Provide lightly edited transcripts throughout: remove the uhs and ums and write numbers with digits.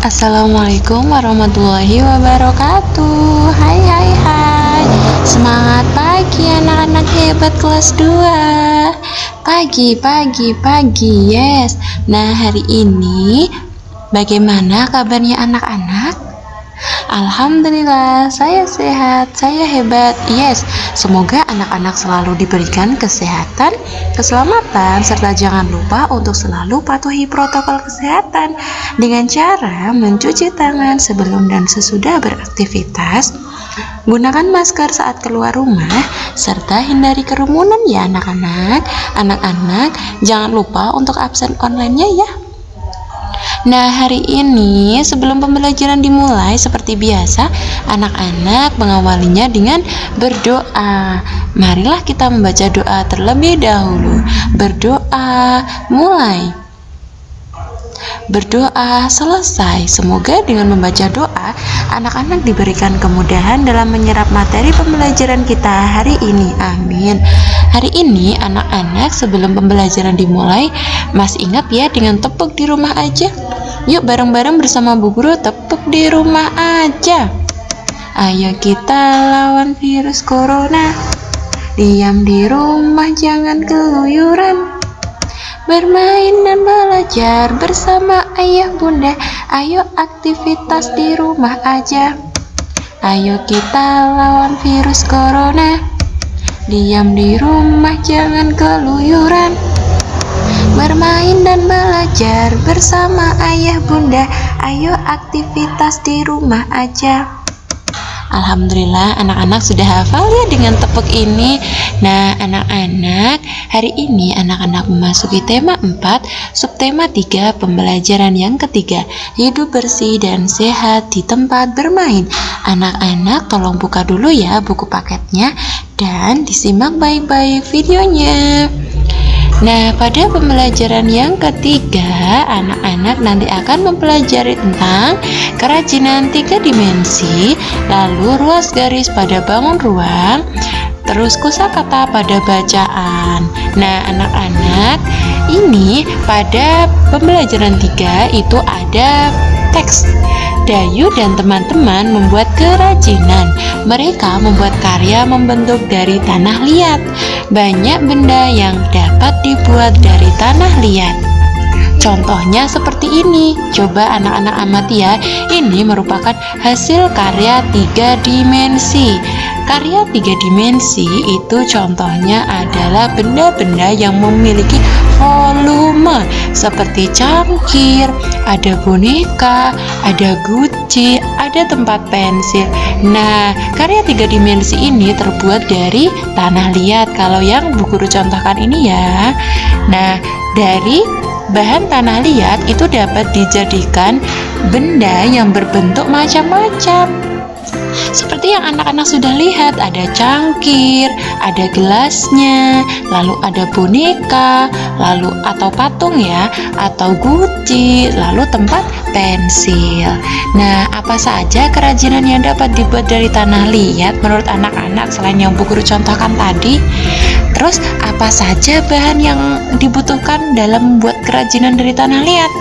Assalamualaikum warahmatullahi wabarakatuh. Hai hai hai. Semangat pagi anak-anak hebat kelas 2. Pagi, yes. Nah, hari ini bagaimana kabarnya anak-anak? Alhamdulillah, saya sehat, saya hebat. Yes, semoga anak-anak selalu diberikan kesehatan, keselamatan, serta jangan lupa untuk selalu patuhi protokol kesehatan dengan cara mencuci tangan sebelum dan sesudah beraktivitas, gunakan masker saat keluar rumah, serta hindari kerumunan ya anak-anak. Anak-anak, jangan lupa untuk absen online-nya ya. Nah, hari ini sebelum pembelajaran dimulai seperti biasa, anak-anak mengawalinya dengan berdoa. Marilah kita membaca doa terlebih dahulu. Berdoa, mulai. Berdoa selesai. Semoga dengan membaca doa, anak-anak diberikan kemudahan dalam menyerap materi pembelajaran kita hari ini. Amin. Hari ini anak-anak sebelum pembelajaran dimulai, masih ingat ya dengan tepuk di rumah aja? Yuk bareng-bareng bersama Bu Guru tepuk di rumah aja. Ayo kita lawan virus corona. Diam di rumah, jangan keluyuran. Bermain dan belajar bersama ayah bunda. Ayo aktivitas di rumah aja. Ayo kita lawan virus corona. Diam di rumah, jangan keluyuran. Bermain dan belajar bersama ayah bunda. Ayo aktivitas di rumah aja. Alhamdulillah anak-anak sudah hafal ya dengan tepuk ini. Nah anak-anak, hari ini anak-anak memasuki tema 4, subtema 3, pembelajaran yang ketiga, hidup bersih dan sehat di tempat bermain. Anak-anak tolong buka dulu ya buku paketnya dan disimak baik-baik videonya. Nah, pada pembelajaran yang ketiga, anak-anak nanti akan mempelajari tentang kerajinan 3 dimensi, lalu ruas garis pada bangun ruang, terus kosakata pada bacaan. Nah, anak-anak, ini pada pembelajaran 3 itu ada teks. Dayu dan teman-teman membuat kerajinan. Mereka membuat karya membentuk dari tanah liat. Banyak benda yang dapat dibuat dari tanah liat. Contohnya seperti ini. Coba anak-anak amati ya. Ini merupakan hasil karya 3 dimensi. Karya 3 dimensi itu contohnya adalah benda-benda yang memiliki volume seperti cangkir, ada boneka, ada guci, ada tempat pensil. Nah, karya 3 dimensi ini terbuat dari tanah liat kalau yang Bu Guru contohkan ini ya. Nah, dari bahan tanah liat itu dapat dijadikan benda yang berbentuk macam-macam. Seperti yang anak-anak sudah lihat, ada cangkir, ada gelasnya, lalu ada boneka, lalu atau patung ya, atau guci, lalu tempat pensil. Nah, apa saja kerajinan yang dapat dibuat dari tanah liat menurut anak-anak selain yang Bu Guru contohkan tadi? Terus apa saja bahan yang dibutuhkan dalam membuat kerajinan dari tanah liat?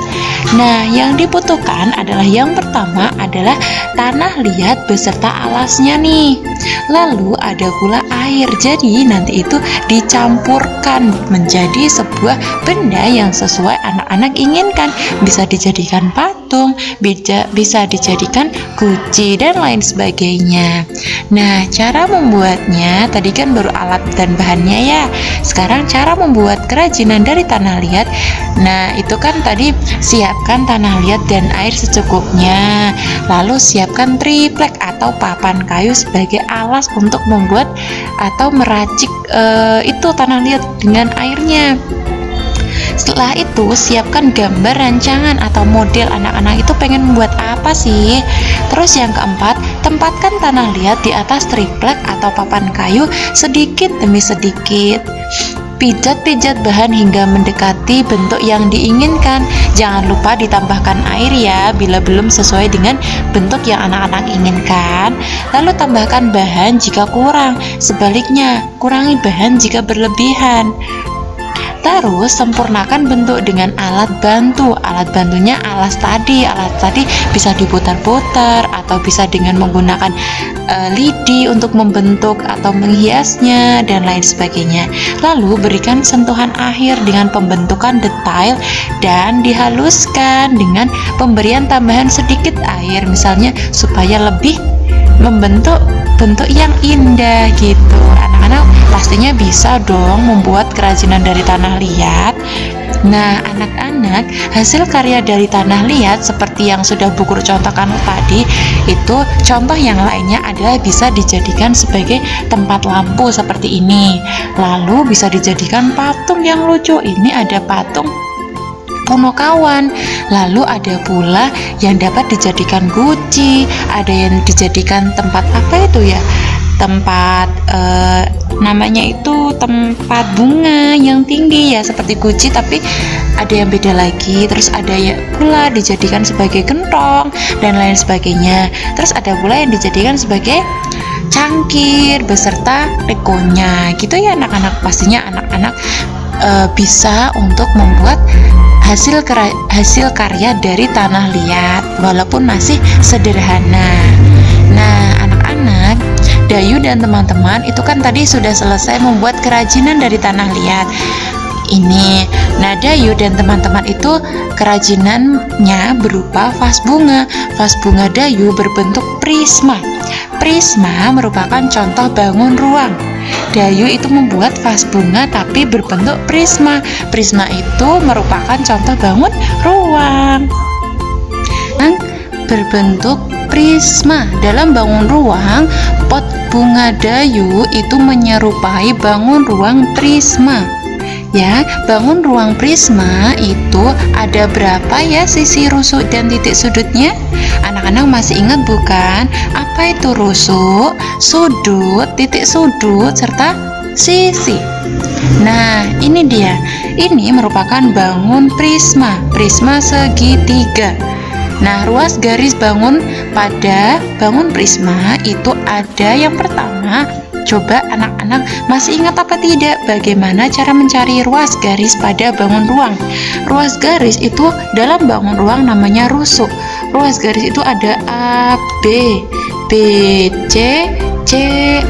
Nah, yang dibutuhkan adalah yang pertama adalah tanah liat beserta alasnya nih. Lalu ada pula air. Jadi nanti itu dicampurkan menjadi sebuah benda yang sesuai anak-anak inginkan. Bisa dijadikan patung, bisa dijadikan guci dan lain sebagainya. Nah, cara membuatnya tadi kan baru alat dan bahannya ya. Sekarang cara membuat kerajinan dari tanah liat. Nah, itu kan tadi siapkan tanah liat dan air secukupnya. Lalu siapkan triplek atau papan kayu sebagai alas untuk membuat atau meracik itu tanah liat dengan airnya. Setelah itu siapkan gambar rancangan atau model anak-anak itu pengen membuat apa sih. Terus yang keempat, tempatkan tanah liat di atas triplek atau papan kayu sedikit demi sedikit. Pijat-pijat bahan hingga mendekati bentuk yang diinginkan. Jangan lupa ditambahkan air ya bila belum sesuai dengan bentuk yang anak-anak inginkan. Lalu tambahkan bahan jika kurang. Sebaliknya, kurangi bahan jika berlebihan. Terus sempurnakan bentuk dengan alat bantu. Alat bantunya alas tadi. Alat tadi bisa diputar-putar atau bisa dengan menggunakan lidi untuk membentuk atau menghiasnya dan lain sebagainya. Lalu berikan sentuhan akhir dengan pembentukan detail dan dihaluskan dengan pemberian tambahan sedikit air, misalnya supaya lebih membentuk bentuk yang indah gitu. Anak-anak pastinya bisa dong membuat kerajinan dari tanah liat. Nah, anak-anak, hasil karya dari tanah liat seperti yang sudah Bu Guru contohkan tadi, itu contoh yang lainnya adalah bisa dijadikan sebagai tempat lampu seperti ini. Lalu bisa dijadikan patung yang lucu. Ini ada patung Punokawan. Lalu ada pula yang dapat dijadikan guci, ada yang dijadikan tempat apa itu ya, tempat namanya itu tempat bunga yang tinggi ya, seperti guci tapi ada yang beda lagi. Terus ada ya pula dijadikan sebagai gentong dan lain sebagainya. Terus ada pula yang dijadikan sebagai cangkir beserta rekonya gitu ya anak-anak. Pastinya anak-anak bisa untuk membuat hasil karya dari tanah liat walaupun masih sederhana. Nah, anak-anak, Dayu dan teman-teman itu kan tadi sudah selesai membuat kerajinan dari tanah liat ini. Nah, Dayu dan teman-teman itu kerajinannya berupa vas bunga. Vas bunga Dayu berbentuk prisma. Prisma merupakan contoh bangun ruang. Dayu itu membuat vas bunga tapi berbentuk prisma. Prisma itu merupakan contoh bangun ruang yang berbentuk prisma. Dalam bangun ruang, pot bunga Dayu itu menyerupai bangun ruang prisma. Ya, bangun ruang prisma itu ada berapa ya sisi rusuk dan titik sudutnya? Anak-anak masih ingat bukan? Apa itu rusuk, sudut, titik sudut, serta sisi? Nah, ini dia. Ini merupakan bangun prisma, prisma segitiga. Nah, ruas garis bangun pada bangun prisma itu ada yang pertama. Coba anak-anak masih ingat apa tidak bagaimana cara mencari ruas garis pada bangun ruang? Ruas garis itu dalam bangun ruang namanya rusuk. Ruas garis itu ada A, B, B, C, C,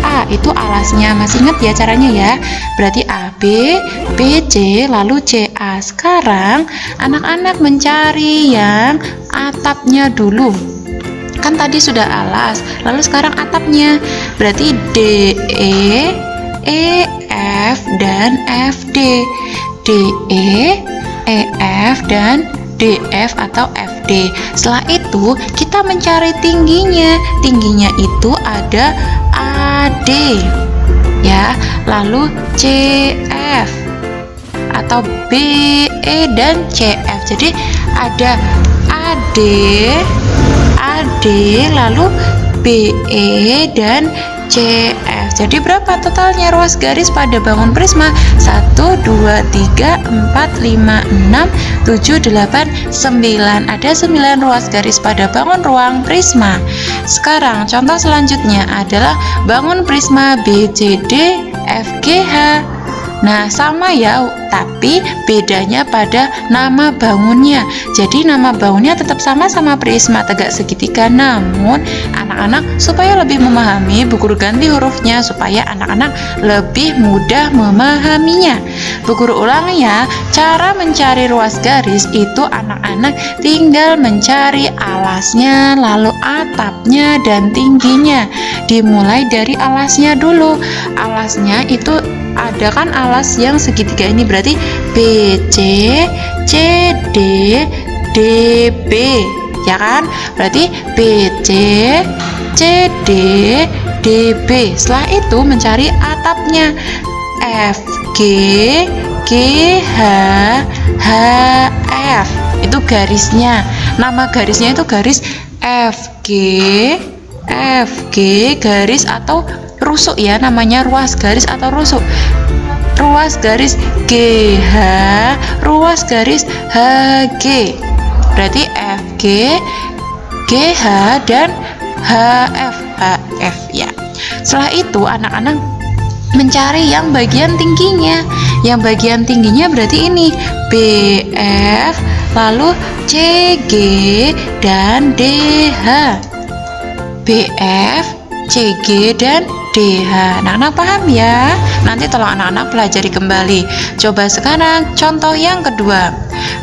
A. Itu alasnya. Masih ingat ya caranya ya? Berarti A, B, B, C, lalu C, A. Sekarang anak-anak mencari yang atapnya dulu. Kan tadi sudah alas, lalu sekarang atapnya. Berarti D, E, F, dan F, D. D, E, F, dan DF atau FD. Setelah itu kita mencari tingginya. Tingginya itu ada AD ya, lalu CF atau BE dan CF. Jadi ada AD, lalu BE dan CF. Jadi berapa totalnya ruas garis pada bangun prisma? 1, 2, 3, 4, 5, 6, 7, 8, 9. Ada 9 ruas garis pada bangun ruang prisma. Sekarang contoh selanjutnya adalah bangun prisma BCD FGH. Nah, sama ya, tapi bedanya pada nama bangunnya. Jadi nama bangunnya tetap sama-sama prisma tegak segitiga, namun anak-anak supaya lebih memahami, Bu Guru ganti hurufnya supaya anak-anak lebih mudah memahaminya. Bu Guru ulang ya, cara mencari ruas garis itu anak-anak tinggal mencari alasnya, lalu atapnya dan tingginya. Dimulai dari alasnya dulu. Alasnya itu ada kan alas yang segitiga ini, berarti BC, CD, DB ya kan? Berarti BC, CD, DB. Setelah itu mencari atapnya FG, GH, HF. Itu garisnya. Nama garisnya itu garis FG, garis atau rusuk ya, namanya ruas garis atau rusuk. Ruas garis GH, ruas garis HG. Berarti FG, GH dan HF ya. Setelah itu anak-anak mencari yang bagian tingginya. Yang bagian tingginya berarti ini BF, lalu CG dan DH. BF, CG dan DH. Anak-anak paham ya? Nanti tolong anak-anak pelajari kembali. Coba sekarang contoh yang kedua.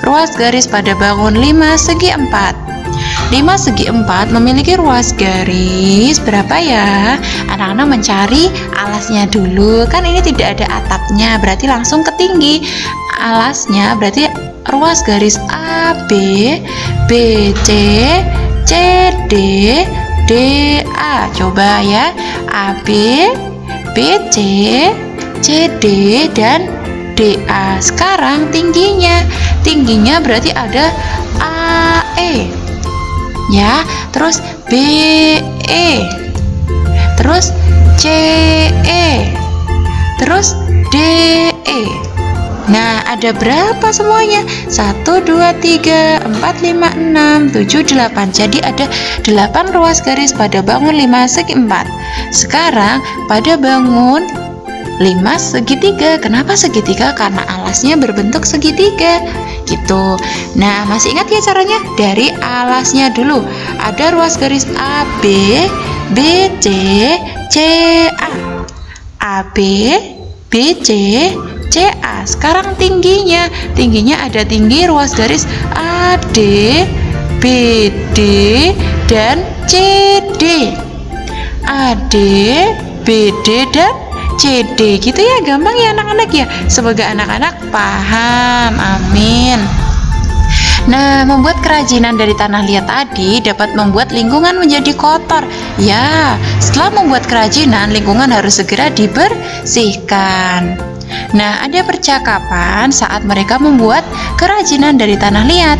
Ruas garis pada bangun 5 segi 4. 5 segi 4 memiliki ruas garis berapa ya? Anak-anak mencari alasnya dulu. Kan ini tidak ada atapnya, berarti langsung ke tinggi. Alasnya berarti ruas garis AB, BC, CD, DA. Coba ya, AB, BC, CD dan DA. Sekarang tingginya berarti ada AE ya, terus BE, terus CE, terus DE. Nah, ada berapa semuanya? 1, 2, 3, 4, 5, 6, 7, 8. Jadi ada 8 ruas garis pada bangun 5 segi 4. Sekarang pada bangun 5 segitiga. Kenapa segitiga? Karena alasnya berbentuk segitiga gitu. Nah, masih ingat ya caranya? Dari alasnya dulu. Ada ruas garis AB, BC, CA. AB, BC, CA. Sekarang tingginya ada tinggi ruas garis AD, BD dan CD. AD, BD dan CD gitu ya, gampang ya anak-anak ya. Semoga anak-anak paham, amin. Nah, membuat kerajinan dari tanah liat tadi dapat membuat lingkungan menjadi kotor. Ya, setelah membuat kerajinan, lingkungan harus segera dibersihkan. Nah, ada percakapan saat mereka membuat kerajinan dari tanah liat.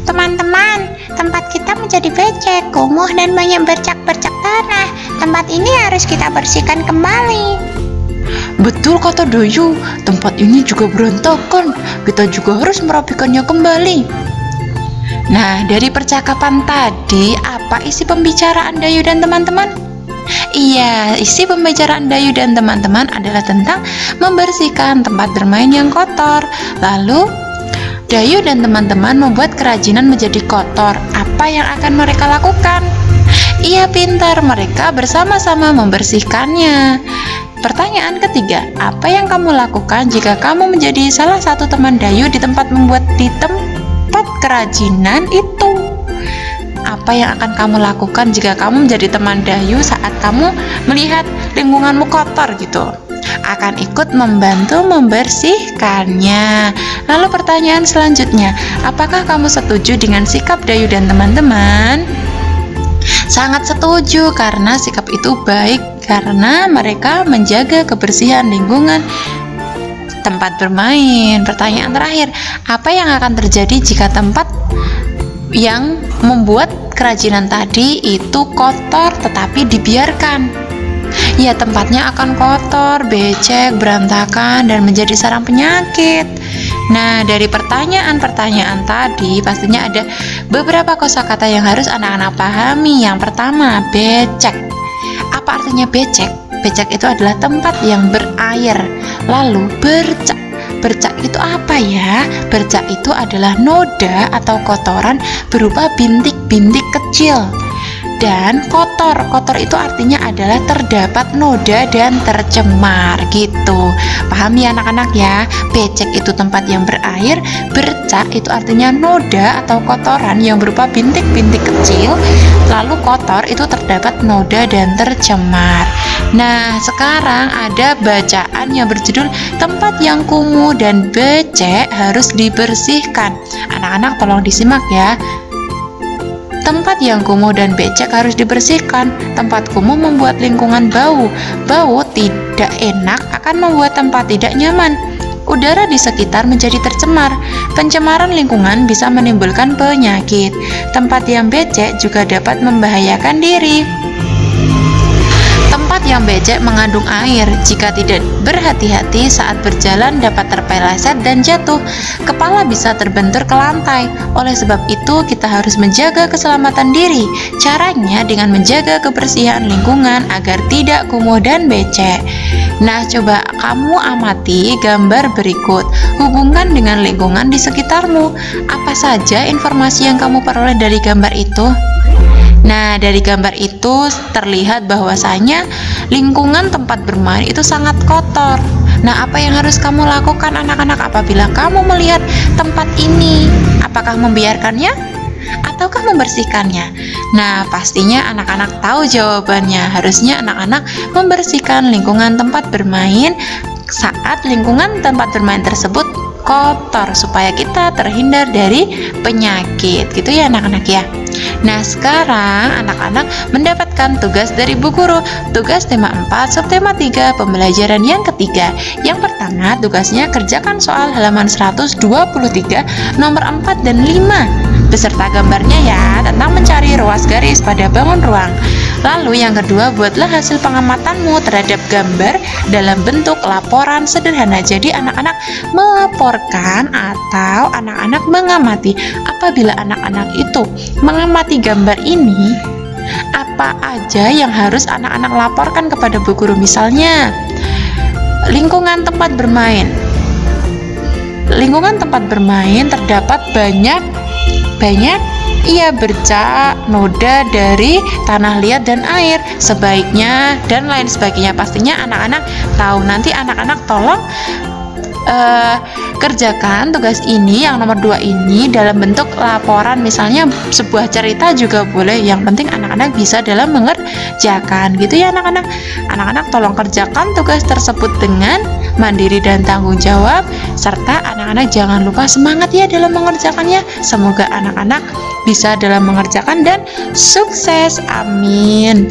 Teman-teman, tempat kita menjadi becek, kumuh dan banyak bercak-bercak tanah. Tempat ini harus kita bersihkan kembali. Betul kata Dayu, tempat ini juga berantakan. Kita juga harus merapikannya kembali. Nah, dari percakapan tadi, apa isi pembicaraan Dayu dan teman-teman? Iya, isi pembicaraan Dayu dan teman-teman adalah tentang membersihkan tempat bermain yang kotor. Lalu Dayu dan teman-teman membuat kerajinan menjadi kotor. Apa yang akan mereka lakukan? Iya, pintar, mereka bersama-sama membersihkannya. Pertanyaan ketiga, apa yang kamu lakukan jika kamu menjadi salah satu teman Dayu di tempat kerajinan itu? Apa yang akan kamu lakukan jika kamu menjadi teman Dayu saat kamu melihat lingkunganmu kotor gitu? Akan ikut membantu membersihkannya. Lalu pertanyaan selanjutnya, apakah kamu setuju dengan sikap Dayu dan teman-teman? Sangat setuju, karena sikap itu baik karena mereka menjaga kebersihan lingkungan tempat bermain. Pertanyaan terakhir, apa yang akan terjadi jika tempat yang membuat kerajinan tadi itu kotor tetapi dibiarkan? Ya, tempatnya akan kotor, becek, berantakan, dan menjadi sarang penyakit. Nah, dari pertanyaan-pertanyaan tadi pastinya ada beberapa kosakata yang harus anak-anak pahami. Yang pertama, becek. Apa artinya becek? Becek itu adalah tempat yang berair. Lalu bercak. Bercak itu apa ya? Bercak itu adalah noda atau kotoran berupa bintik-bintik kecil. Dan kotor itu artinya adalah terdapat noda dan tercemar gitu. Paham ya anak-anak ya? Becek itu tempat yang berair, bercak itu artinya noda atau kotoran yang berupa bintik-bintik kecil, lalu kotor itu terdapat noda dan tercemar. Nah, sekarang ada bacaan yang berjudul tempat yang kumuh dan becek harus dibersihkan. Anak-anak tolong disimak ya. Tempat yang kumuh dan becek harus dibersihkan. Tempat kumuh membuat lingkungan bau. Bau tidak enak akan membuat tempat tidak nyaman. Udara di sekitar menjadi tercemar. Pencemaran lingkungan bisa menimbulkan penyakit. Tempat yang becek juga dapat membahayakan diri. Tempat yang becek mengandung air. Jika tidak berhati-hati saat berjalan dapat terpeleset dan jatuh. Kepala bisa terbentur ke lantai. Oleh sebab itu kita harus menjaga keselamatan diri. Caranya dengan menjaga kebersihan lingkungan agar tidak kumuh dan becek. Nah, coba kamu amati gambar berikut. Hubungkan dengan lingkungan di sekitarmu. Apa saja informasi yang kamu peroleh dari gambar itu? Nah, dari gambar itu terlihat bahwasanya lingkungan tempat bermain itu sangat kotor. Nah, apa yang harus kamu lakukan anak-anak apabila kamu melihat tempat ini? Apakah membiarkannya ataukah membersihkannya? Nah, pastinya anak-anak tahu jawabannya. Harusnya anak-anak membersihkan lingkungan tempat bermain saat lingkungan tempat bermain tersebut kotor supaya kita terhindar dari penyakit, gitu ya anak-anak ya. Nah, sekarang anak-anak mendapatkan tugas dari Bu Guru. Tugas tema 4, subtema 3, pembelajaran yang ketiga. Yang pertama, tugasnya kerjakan soal halaman 123, nomor 4 dan 5 beserta gambarnya ya, tentang mencari ruas garis pada bangun ruang. Lalu yang kedua, buatlah hasil pengamatanmu terhadap gambar dalam bentuk laporan sederhana. Jadi anak-anak melaporkan atau anak-anak mengamati. Apabila anak-anak itu mengamati gambar ini, apa aja yang harus anak-anak laporkan kepada Bu Guru? Misalnya, lingkungan tempat bermain. Lingkungan tempat bermain terdapat banyak bercak, noda dari tanah liat dan air, sebaiknya dan lain sebagainya. Pastinya anak-anak tahu. Nanti anak-anak tolong kerjakan tugas ini yang nomor 2 ini dalam bentuk laporan, misalnya sebuah cerita juga boleh, yang penting anak-anak bisa dalam mengerjakan, gitu ya anak-anak. Anak-anak tolong kerjakan tugas tersebut dengan mandiri dan tanggung jawab, serta anak-anak jangan lupa semangat ya dalam mengerjakannya. Semoga anak-anak bisa dalam mengerjakan dan sukses, amin.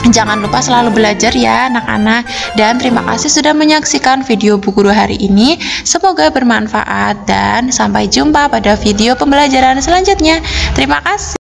Jangan lupa selalu belajar ya anak-anak. Dan terima kasih sudah menyaksikan video Bu Guru hari ini. Semoga bermanfaat dan sampai jumpa pada video pembelajaran selanjutnya. Terima kasih.